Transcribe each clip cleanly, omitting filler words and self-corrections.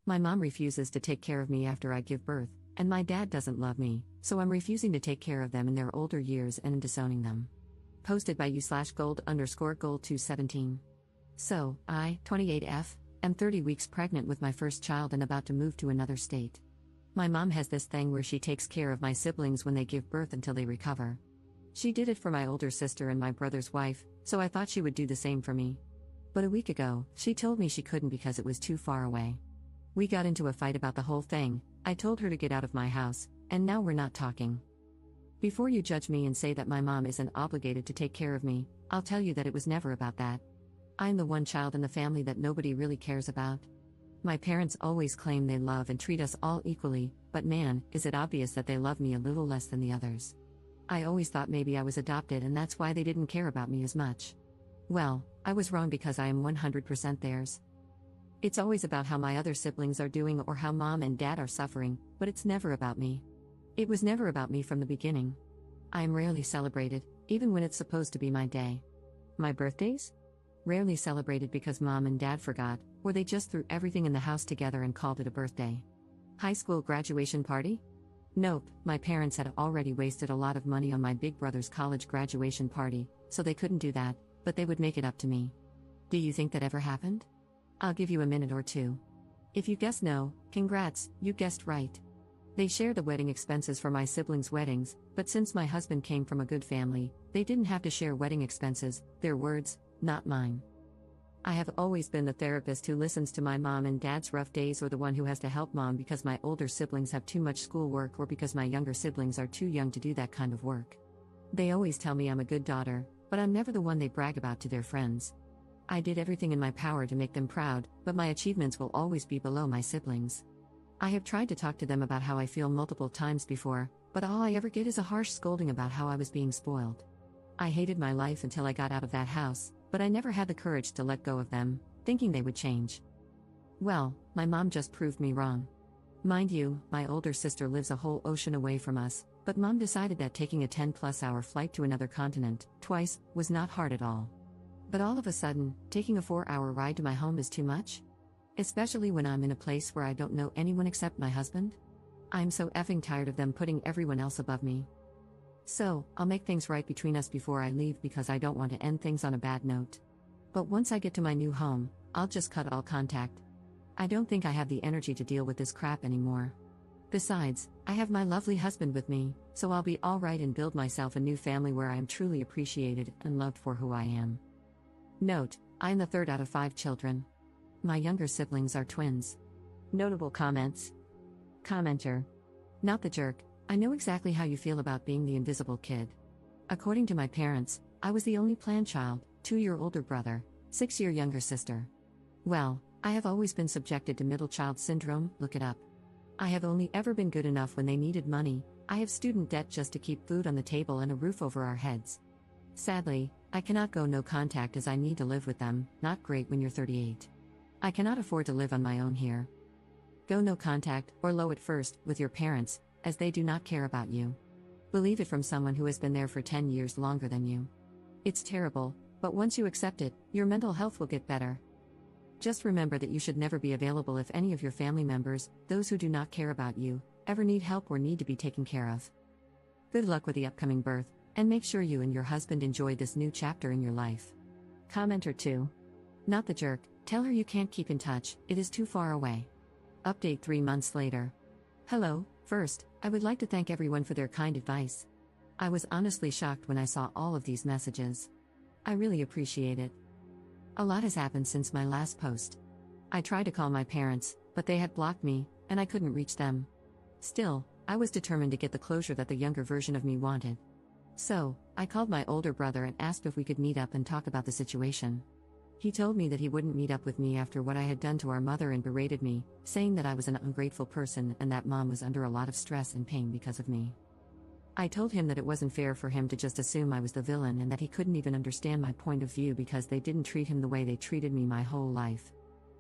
My mom refuses to take care of me after I give birth, and my dad doesn't love me, so I'm refusing to take care of them in their older years and disowning them. Posted by u/gold_gold217. So, I, 28F, am 30 weeks pregnant with my first child and about to move to another state. My mom has this thing where she takes care of my siblings when they give birth until they recover. She did it for my older sister and my brother's wife, so I thought she would do the same for me. But a week ago, she told me she couldn't because it was too far away. We got into a fight about the whole thing. I told her to get out of my house, and now we're not talking. Before you judge me and say that my mom isn't obligated to take care of me, I'll tell you that it was never about that. I'm the one child in the family that nobody really cares about. My parents always claim they love and treat us all equally, but man, is it obvious that they love me a little less than the others. I always thought maybe I was adopted and that's why they didn't care about me as much. Well, I was wrong because I am 100% theirs. It's always about how my other siblings are doing or how mom and dad are suffering, but it's never about me. It was never about me from the beginning. I am rarely celebrated, even when it's supposed to be my day. My birthdays? Rarely celebrated because mom and dad forgot, or they just threw everything in the house together and called it a birthday. High school graduation party? Nope, my parents had already wasted a lot of money on my big brother's college graduation party, so they couldn't do that, but they would make it up to me. Do you think that ever happened? I'll give you a minute or two. If you guess no, congrats, you guessed right. They shared the wedding expenses for my siblings' weddings, but since my husband came from a good family, they didn't have to share wedding expenses, their words, not mine. I have always been the therapist who listens to my mom and dad's rough days or the one who has to help mom because my older siblings have too much schoolwork or because my younger siblings are too young to do that kind of work. They always tell me I'm a good daughter, but I'm never the one they brag about to their friends. I did everything in my power to make them proud, but my achievements will always be below my siblings. I have tried to talk to them about how I feel multiple times before, but all I ever get is a harsh scolding about how I was being spoiled. I hated my life until I got out of that house, but I never had the courage to let go of them, thinking they would change. Well, my mom just proved me wrong. Mind you, my older sister lives a whole ocean away from us, but mom decided that taking a 10+ hour flight to another continent, twice, was not hard at all. But all of a sudden, taking a 4-hour ride to my home is too much? Especially when I'm in a place where I don't know anyone except my husband? I'm so effing tired of them putting everyone else above me. So, I'll make things right between us before I leave because I don't want to end things on a bad note. But once I get to my new home, I'll just cut all contact. I don't think I have the energy to deal with this crap anymore. Besides, I have my lovely husband with me, so I'll be alright and build myself a new family where I am truly appreciated and loved for who I am. Note, I'm the third out of 5 children. My younger siblings are twins. Notable comments. Commenter. Not the jerk, I know exactly how you feel about being the invisible kid. According to my parents, I was the only planned child, 2-year older brother, 6-year younger sister. Well, I have always been subjected to middle child syndrome, look it up. I have only ever been good enough when they needed money. I have student debt just to keep food on the table and a roof over our heads. Sadly, I cannot go no contact as I need to live with them, not great when you're 38. I cannot afford to live on my own here. Go no contact, or low at first, with your parents, as they do not care about you. Believe it from someone who has been there for 10 years longer than you. It's terrible, but once you accept it, your mental health will get better. Just remember that you should never be available if any of your family members, those who do not care about you, ever need help or need to be taken care of. Good luck with the upcoming birth, and make sure you and your husband enjoy this new chapter in your life. Commenter 2. Not the jerk, tell her you can't keep in touch, it is too far away. Update 3 months later. Hello, first, I would like to thank everyone for their kind advice. I was honestly shocked when I saw all of these messages. I really appreciate it. A lot has happened since my last post. I tried to call my parents, but they had blocked me, and I couldn't reach them. Still, I was determined to get the closure that the younger version of me wanted. So, I called my older brother and asked if we could meet up and talk about the situation. He told me that he wouldn't meet up with me after what I had done to our mother and berated me, saying that I was an ungrateful person and that mom was under a lot of stress and pain because of me. I told him that it wasn't fair for him to just assume I was the villain and that he couldn't even understand my point of view because they didn't treat him the way they treated me my whole life.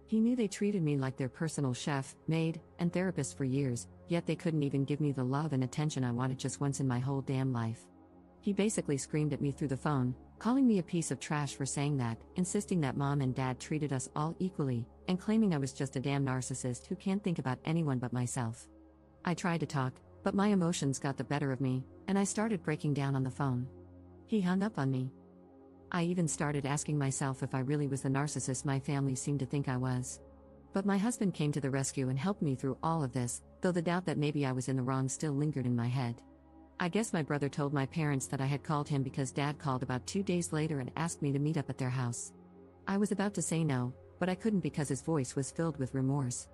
He knew they treated me like their personal chef, maid, and therapist for years, yet they couldn't even give me the love and attention I wanted just once in my whole damn life. He basically screamed at me through the phone, calling me a piece of trash for saying that, insisting that mom and dad treated us all equally, and claiming I was just a damn narcissist who can't think about anyone but myself. I tried to talk, but my emotions got the better of me, and I started breaking down on the phone. He hung up on me. I even started asking myself if I really was the narcissist my family seemed to think I was. But my husband came to the rescue and helped me through all of this, though the doubt that maybe I was in the wrong still lingered in my head. I guess my brother told my parents that I had called him because Dad called about 2 days later and asked me to meet up at their house. I was about to say no, but I couldn't because his voice was filled with remorse.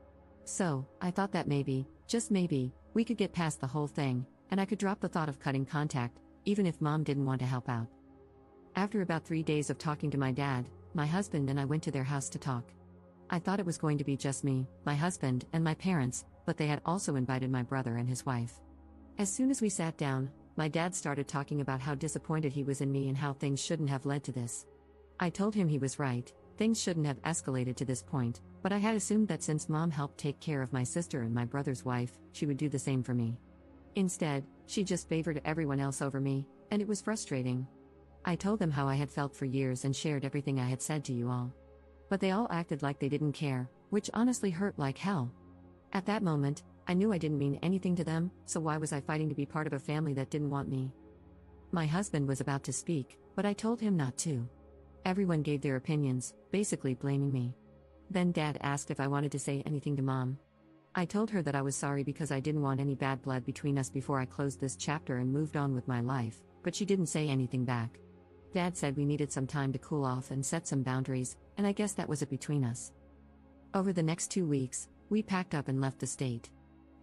So, I thought that maybe, just maybe, we could get past the whole thing, and I could drop the thought of cutting contact, even if Mom didn't want to help out. After about 3 days of talking to my dad, my husband and I went to their house to talk. I thought it was going to be just me, my husband, and my parents, but they had also invited my brother and his wife. As soon as we sat down, my dad started talking about how disappointed he was in me and how things shouldn't have led to this. I told him he was right, things shouldn't have escalated to this point, but I had assumed that since Mom helped take care of my sister and my brother's wife, she would do the same for me. Instead, she just favored everyone else over me, and it was frustrating. I told them how I had felt for years and shared everything I had said to you all. But they all acted like they didn't care, which honestly hurt like hell. At that moment, I knew I didn't mean anything to them, so why was I fighting to be part of a family that didn't want me? My husband was about to speak, but I told him not to. Everyone gave their opinions, basically blaming me. Then Dad asked if I wanted to say anything to Mom. I told her that I was sorry because I didn't want any bad blood between us before I closed this chapter and moved on with my life, but she didn't say anything back. Dad said we needed some time to cool off and set some boundaries, and I guess that was it between us. Over the next 2 weeks, we packed up and left the state.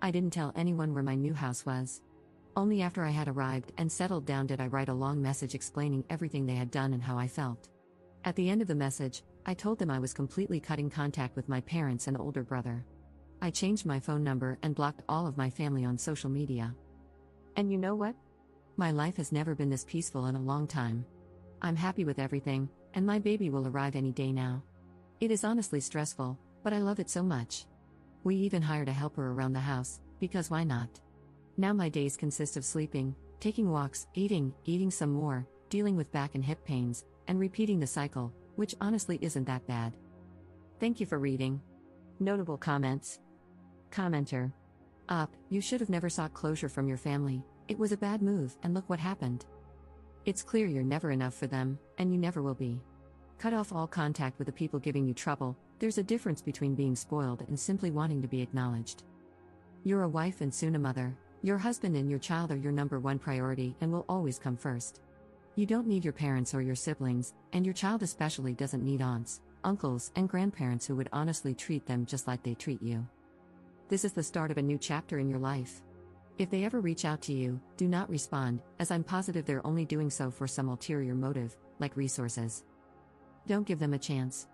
I didn't tell anyone where my new house was. Only after I had arrived and settled down did I write a long message explaining everything they had done and how I felt. At the end of the message, I told them I was completely cutting contact with my parents and older brother. I changed my phone number and blocked all of my family on social media. And you know what? My life has never been this peaceful in a long time. I'm happy with everything, and my baby will arrive any day now. It is honestly stressful, but I love it so much. We even hired a helper around the house, because why not? Now my days consist of sleeping, taking walks, eating some more, dealing with back and hip pains, and repeating the cycle, which honestly isn't that bad. Thank you for reading. Notable comments. Commenter. You should have never sought closure from your family. It was a bad move, and look what happened. It's clear you're never enough for them, and you never will be. Cut off all contact with the people giving you trouble. There's a difference between being spoiled and simply wanting to be acknowledged. You're a wife and soon a mother. Your husband and your child are your number one priority and will always come first. You don't need your parents or your siblings, and your child especially doesn't need aunts, uncles, and grandparents who would honestly treat them just like they treat you. This is the start of a new chapter in your life. If they ever reach out to you, do not respond, as I'm positive they're only doing so for some ulterior motive, like resources. Don't give them a chance.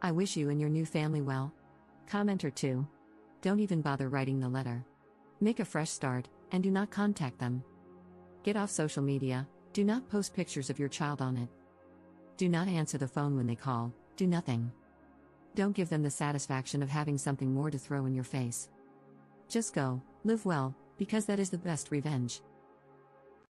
I wish you and your new family well. Commenter 2. Don't even bother writing the letter. Make a fresh start, and do not contact them. Get off social media, do not post pictures of your child on it. Do not answer the phone when they call, do nothing. Don't give them the satisfaction of having something more to throw in your face. Just go, live well, because that is the best revenge.